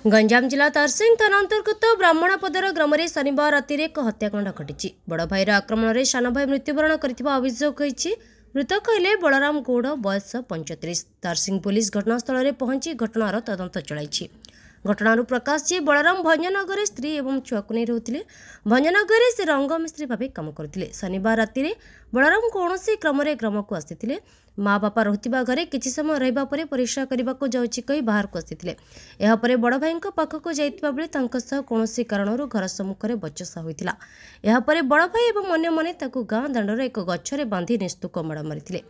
गंजाम जिला तारसिंग थाना अंतर्गत ब्राह्मणपदर ग्राम में शनिवार राति एक हत्याकांड घटी। बड़ भाईर आक्रमण में सान भाई मृत्युवरण कर अभियोग होती। मृतक कहले बलराम गौड़ बयस 35। तारसिंग पुलिस घटनास्थल में पहुंची घटनार तदंत चलाई। घटनार प्रकाश जे बलराम भंजनगर स्त्री एवं छुआ को नहीं रोते। भंजनगर से रंग मिस्त्री भाव काम करते। शनिवार राति बलराम कौन क्रम ग्राम को आसी माँ बापा रहुथिबा घरे किछि समय रहिबा परे परीक्षा करने को जाउछि कहि बाहर को आसीथिले। एहा परे बड़ भाई पाखक जाइतिबा बेले तांका सह कोनोसी कारणरू घर सम्मुखरे बचसा होइतिला। एहा परे बड़ भाई एवं अन्य माने ताकू गाँ दांडर एक गछरे बांधी निस्तुक माड़ मारिथिले।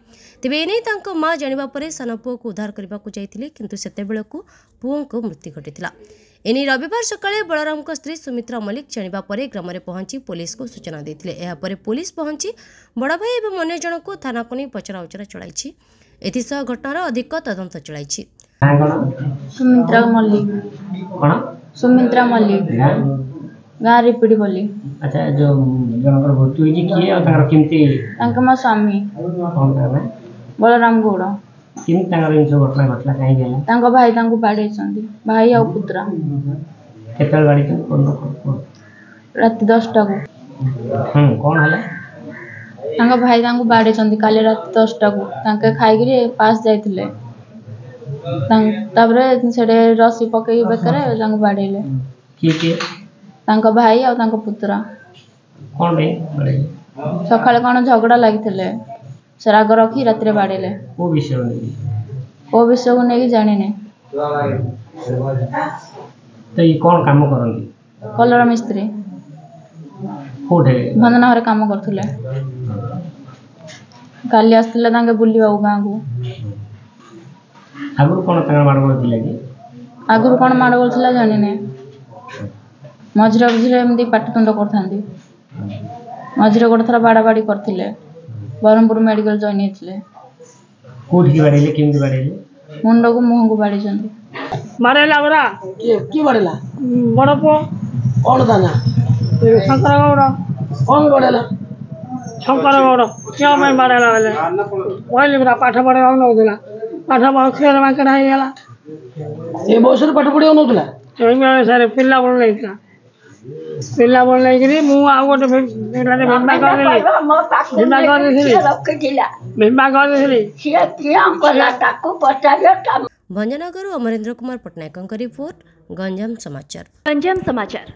तेबे एनै तांका माँ जानिबा परे सान पुओ को उद्धार करबा को जाइथिले, किंतु सेतेबेलकू पुओ को मृत्यु घटिथिला। एनी रविवार सकाळे बलराम को स्त्री सुमित्रा मल्लिक जानिबा परे ग्राम में पहुंची पुलिस को सूचना देथिले। एहा परे पुलिस पहुंची बड़ भाई एवं अन्य जन को थाना को नहीं पचरा उचरा चलाई। एथिसह घटनार अधिक तदंत चलाई। सुमित्रा मल्लिक सुमित्रा मल्लिक गाँ रिपिडी बोली। अच्छा, जो जनकर भर्ती होई किए और ताकर केमती तांका मो स्वामी कोन नाम बलराम गौड़। किन ताकर इन सब घटना घटला काहे गेला? तांका भाई तांको बाडे छंदी, भाई और पुत्रा। केतल गाड़ी कोन रात 10टा को कोन हला? तांका भाई तांको बाडे छंदी काले रात 10टा को। तांके खाइ गिरे पास जाइथिले। तापरे सेडे रसी पकई बेकरे तांको बाडेले। के तांका भाई और तांको पुत्रा कोन बे बाडे? सकाळे कोन झगड़ा लागिथिले, से राग रखी रात्रे बाडेले। को विषय को नहीं जानिने। तो ये कौन काम करंती? कलर मिस्त्री कोठे भंजनगर काम करथुले। काली आस्तिले तांगे बुलिबा गाँ को। आगुर कोन तांगा मारगोल थिला कि? आगुर कोन मारगोल थिला जानिने। मझिरे बुझिरे एमदी पाटतुंड करथांदी। मझिरे गोटे थरा बाड़ाबाड़ी करथिले। बरहमपुर मेडिकल जॉइन हेथिले। कोठी बाड़ीले केमदी बाड़ीले? मुंड को मुंह को बाड़ी छंदी। मारेला बरा की बाड़ीला? बड़ पो कोन दाना? शंकर गौड़। कोन बाड़ीला? शंकर गौड़ क्या मैं मारेला वाले मोबाइल बरा पाठ पढ़े न होतला। पाठ पढ़ खेल में कढ़ाई गेला। ए बसर पाठ पढ़े न होतला? एई में सारे पिल्ला बोल लेइता। पिल्ला बोल लेइकरी मु आ गोटे पिल्लाने भीमा कर देली। भीमा कर देली। सिया किया कोला ताकू पचारियो काम। भंजनगर अमरेंद्र कुमार पटनायक रिपोर्ट, गंजाम समाचार। गंजाम समाचार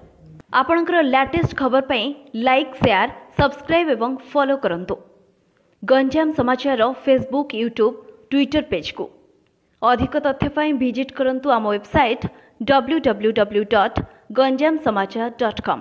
आपणकर लेटेस्ट खबर पई लाइक, शेयर, सब्सक्राइब एवं फॉलो करंतु। गंजाम समाचार फेसबुक, यूट्यूब, ट्विटर पेज को अधिक तथ्य पई विजिट करंतु आम वेबसाइट www.ganjamsamachar.com।